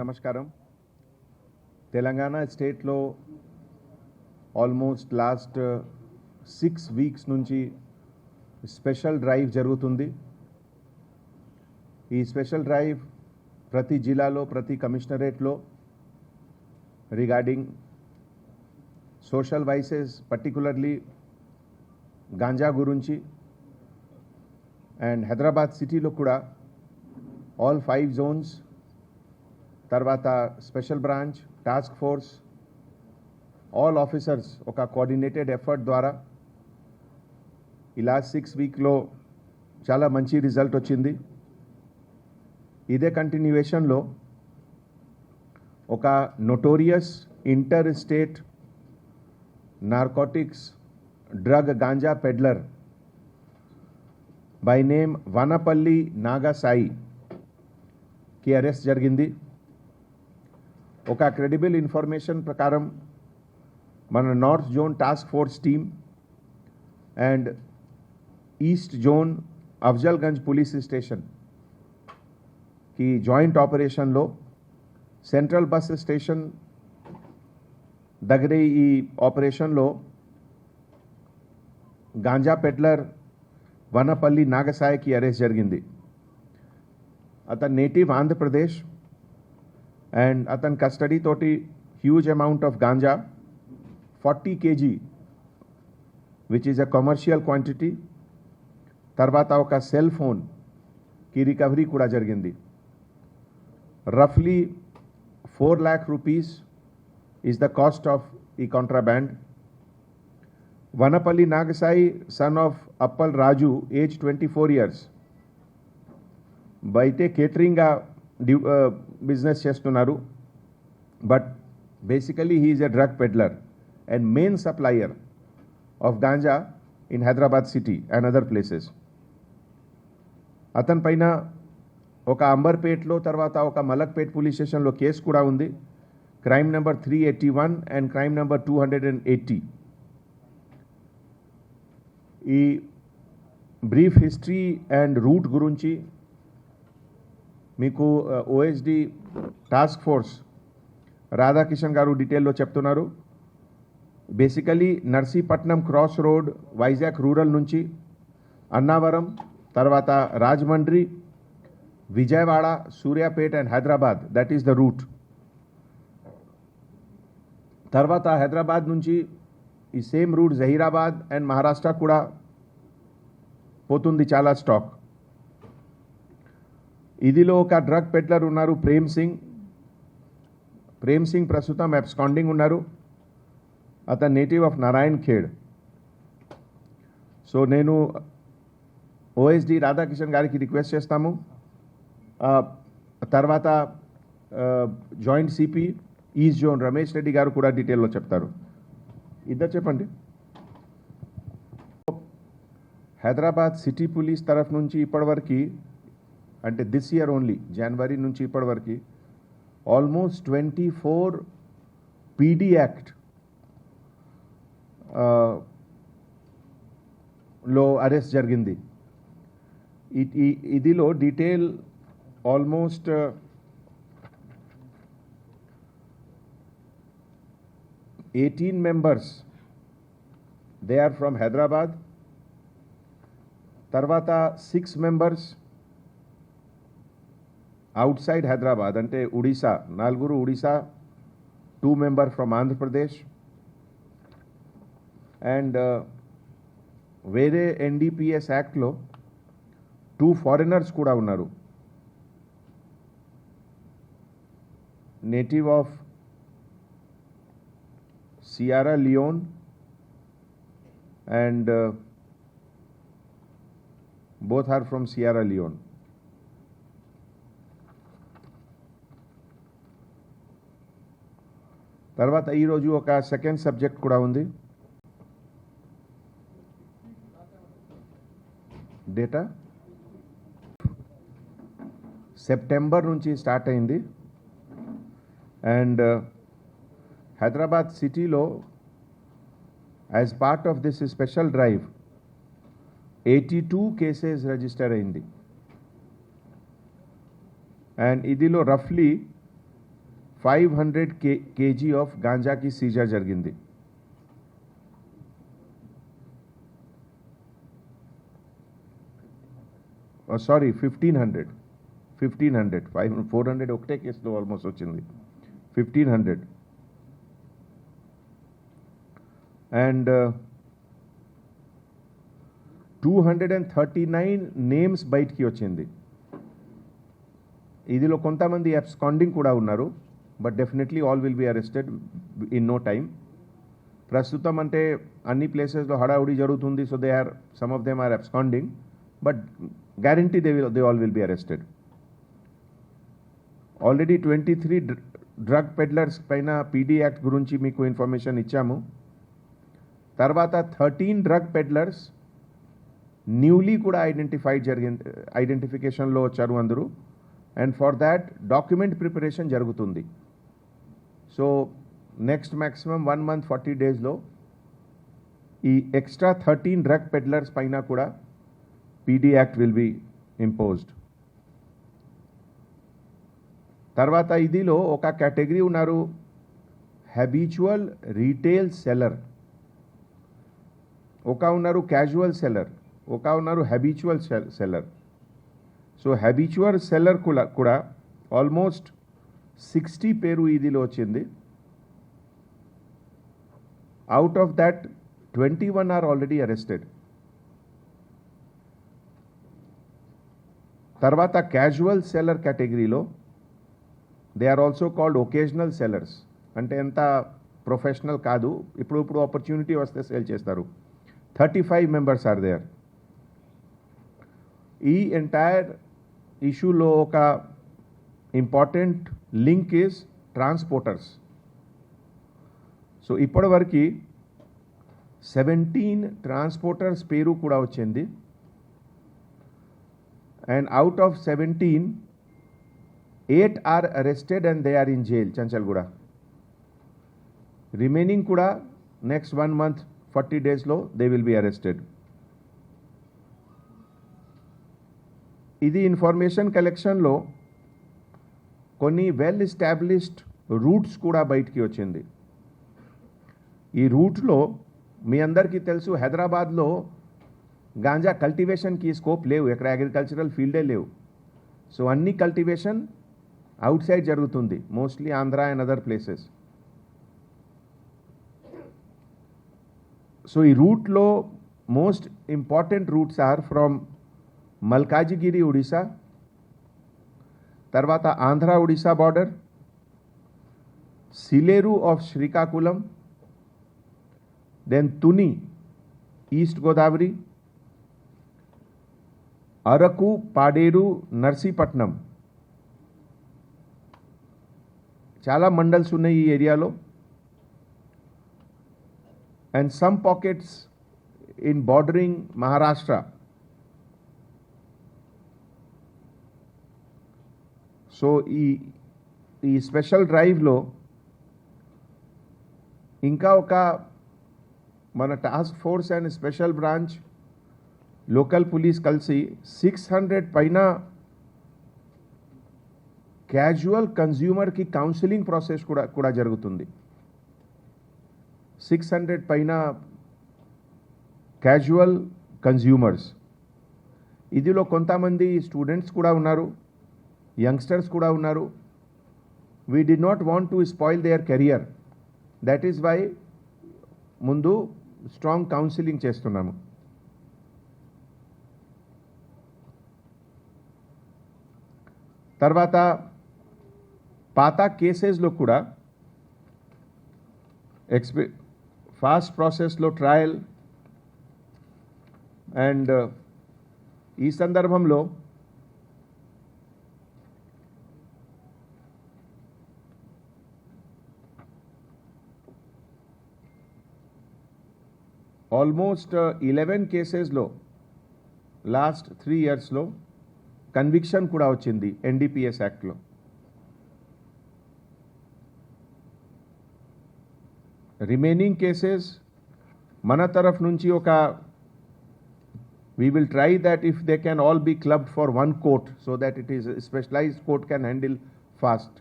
నమస్కారం. తెలంగాణ స్టేట్లో almost last 6 weeks నుంచి స్పెషల్ డ్రైవ్ జరుగుతుంది. ఈ స్పెషల్ డ్రైవ్ ప్రతి జిల్లాలో ప్రతి కమిషనరేట్లో regarding social vices particularly ganja గురించి అండ్ హైదరాబాద్ సిటీలో కూడా ఆల్ 5 జోన్స్ తర్వాత special branch task force all officers ఒక కోఆర్డినేటెడ్ ఎఫర్ట్ ద్వారా ఈ లాస్ట్ 6 వీక్లో చాలా మంచి రిజల్ట్ వచ్చింది. ఇదే కంటిన్యూయేషన్లో ఒక notorious interstate narcotics drug ganja peddler by name Vanapalli నాగసాయికి అరెస్ట్ జరిగింది. ఒక క్రెడిబుల్ ఇన్ఫర్మేషన్ ప్రకారం మన north zone task force team and east zone Afzalgunj police స్టేషన్కి జాయింట్ ఆపరేషన్లో సెంట్రల్ బస్ స్టేషన్ దగ్గరే ఈ ఆపరేషన్లో గాంజా పెడ్లర్ వనపల్లి నాగసాయికి అరెస్ట్ జరిగింది. అతను నేటివ్ ఆంధ్రప్రదేశ్ అండ్ అతని కస్టడీ తోటి huge amount of ganja 40 kg which is a commercial quantity, తర్వాత ఒక సెల్ ఫోన్కి రికవరీ కూడా జరిగింది. రఫ్లీ 4 lakh rupees is the cost of ఈ contraband. Vanapalli Nagasai son of Appal Raju age 24 years బయటే కేటరింగ్ బిజినెస్ చేస్తున్నారు. But basically he is a drug peddler and main supplier of ganja in Hyderabad city and other places. అతని పైన ఒక అంబర్పేట్లో తర్వాత ఒక మలక్పేట్ పోలీస్ స్టేషన్లో కేసు కూడా ఉంది. Crime number 381 and crime number 280. ఈ బ్రీఫ్ హిస్టరీ అండ్ రూట్ గురించి మీకు ఓఎస్డి టాస్క్ ఫోర్స్ రాధాకిషన్ గారు డీటెయిల్లో చెప్తున్నారు. Basically Narsipatnam cross road Vizag rural నుంచి అన్నావరం తర్వాత Rajahmundry Vijayawada Suryapet and Hyderabad that is the route. తర్వాత హైదరాబాద్ నుంచి ఈ same route Zaheerabad and Maharashtra కూడా పోతుంది చాలా స్టాక్. ఇదిలో ఒక డ్రగ్ పెడ్లర్ ఉన్నారు ప్రేమ్ సింగ్ ప్రస్తుతం అబ్స్కాండింగ్ ఉన్నారు. అతను native of Narayan Khed. So నేను ఓఎస్డి రాధాకిషన్ గారికి రిక్వెస్ట్ చేస్తాము, తర్వాత joint CP east zone Ramesh Reddy గారు కూడా డీటెయిల్లో చెప్తారు. ఇద్దరు చెప్పండి. హైదరాబాద్ సిటీ పోలీస్ తరఫు నుంచి ఇప్పటివరకు అంటే దిస్ ఇయర్ ఓన్లీ జనవరి నుంచి ఇప్పటివరకు ఆల్మోస్ట్ 24 పీడీ యాక్ట్ లో అరెస్ట్ జరిగింది. ఇదిలో detail almost 18 members they are from Hyderabad. తర్వాత 6 మెంబర్స్ outside Hyderabad అంటే Odisha 4 Odisha, 2 member from Andhra Pradesh and వేరే ఎన్డీపీఎస్ యాక్ట్లో 2 ఫారినర్స్ కూడా ఉన్నారు. Native of Sierra Leone and both are from Sierra Leone. తర్వాత ఈరోజు ఒక సెకండ్ సబ్జెక్ట్ కూడా ఉంది. డేటా సెప్టెంబర్ నుంచి స్టార్ట్ అయింది అండ్ హైదరాబాద్ సిటీలో as part of this special drive 82 cases register అయింది. అండ్ ఇదిలో రఫ్లీ 500 kg ఆఫ్ గాంజాకి సీజర్ జరిగింది. సారీ 1500 400 ఒకటే కేసులో ఆల్మోస్ట్ వచ్చింది. 1500 అండ్ 239 నేమ్స్ బయటికి వచ్చింది. ఇదిలో కొంతమంది అబ్స్కాండింగ్ కూడా ఉన్నారు, but definitely all will be arrested in no time. ప్రస్తుతం అంటే అన్ని ప్లేసెస్లో హడావుడి జరుగుతుంది, so some of them are absconding, but guarantee they all will be arrested. Already 23 drug peddlers పైన పీడీ యాక్ట్ గురించి మీకు ఇన్ఫర్మేషన్ ఇచ్చాము. తర్వాత 13 డ్రగ్ పెడ్లర్స్ న్యూలీ కూడా ఐడెంటిఫికేషన్లో వచ్చారు అందరూ, and for that document preparation జరుగుతుంది. సో నెక్స్ట్ మ్యాక్సిమం 1 month 40 daysలో ఈ ఎక్స్ట్రా 13 డ్రగ్ పెడ్లర్స్ పైన కూడా PD act will be imposed. తర్వాత ఇదిలో ఒక కేటగిరీ ఉన్నారు, హ్యాబిచువల్ రీటైల్ సెల్లర్. ఒక ఉన్నారు క్యాజువల్ సెల్లర్, ఒక ఉన్నారు habitual seller. So habitual seller కూడా ఆల్మోస్ట్ 60 పేరు ఇదిలో వచ్చింది. Out of that 21 are already arrested. తర్వాత క్యాజువల్ సెల్లర్ కేటగిరీలో they are also called occasional sellers, అంటే ఎంత ప్రొఫెషనల్ కాదు, ఇప్పుడు ఆపర్చునిటీ వస్తే సేల్ చేస్తారు. 35 members ఆర్ దేర్. ఈ ఎంటైర్ ఇష్యూలో ఒక important link is transporters. So ఇప్పటివరకు 17 ట్రాన్స్పోర్టర్స్ పేరు కూడా వచ్చింది, and out of 17 8 are arrested and they are in jail, Chanchalguda. Remaining kuda next 1 month 40 days lo they will be arrested. Idi information collection lo konni well established routes kuda bayitiki ochindi. Ee route lo మీ అందరికీ తెలుసు, హైదరాబాద్లో ganja కల్టివేషన్కి scope లేవు, ఎక్కడ agricultural ఫీల్డే లేవు. So అన్ని cultivation outside జరుగుతుంది, mostly Andhra and other places. So ఈ రూట్లో most important routes are from Malkajgiri Odisha, తర్వాత Andhra Odisha border, Sileru of Srikakulam, then Tuni east Godavari, Araku, Paderu, Narsipatnam, చాలా మండల్స్ ఉన్నాయి ఈ ఏరియాలో, and some pockets in bordering Maharashtra. So ఈ స్పెషల్ డ్రైవ్లో ఇంకా ఒక మన task force and special branch local police కలిసి 600 పైన క్యాజువల్ కన్జ్యూమర్కి కౌన్సిలింగ్ ప్రాసెస్ కూడా జరుగుతుంది. 600 పైన క్యాజువల్ కన్జ్యూమర్స్. ఇదిలో కొంతమంది స్టూడెంట్స్ కూడా ఉన్నారు, యంగ్స్టర్స్ కూడా ఉన్నారు. We do not want to spoil their career, that is why ముందు స్ట్రాంగ్ కౌన్సిలింగ్ చేస్తున్నాము. తర్వాత పాత కేసెస్లో కూడా ఫాస్ట్ ప్రాసెస్లో ట్రయల్, అండ్ ఈ సందర్భంలో ఆల్మోస్ట్ 11 కేసెస్లో లాస్ట్ 3 yearsలో కన్విక్షన్ కూడా వచ్చింది ఎన్డీపీఎస్ యాక్ట్లో. రిమైనింగ్ కేసెస్ మన తరఫ్ నుంచి ఒక we will try that if they can all be clubbed for one court so that it is a specialized court can handle fast.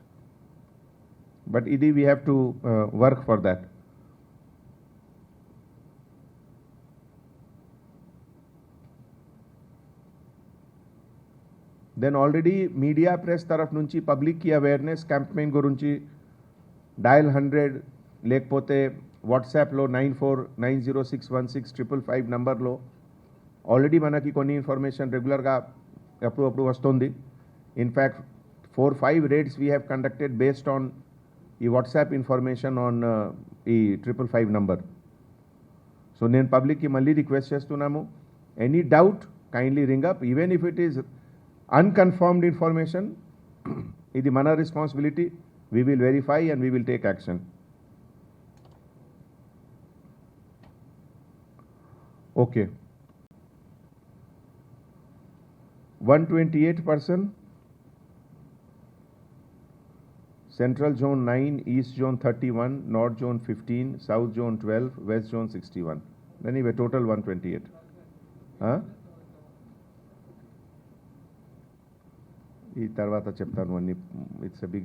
But idi we have to work for that. Then already media press taraf nunchi public ki awareness campaign gurinchi dial 100 లేకపోతే వాట్సాప్లో 9490616555 నంబర్లో already మనకి కొన్ని information రెగ్యులర్గా అప్పుడు వస్తుంది. In fact 4-5 rates we have conducted based on ఈ WhatsApp information on ఈ 555 నంబర్. సో నేను పబ్లిక్కి మళ్ళీ రిక్వెస్ట్ చేస్తున్నాము, any doubt kindly ring up, even if it is unconfirmed information, ఇది మన responsibility, we will verify and we will take action. Okay. 128 person, Central Zone 9, East Zone 31, North Zone 15, South Zone 12, West Zone 61. Anyway, total 128. Huh? ఈ తర్వాత చెప్తాను అన్ని. It's a big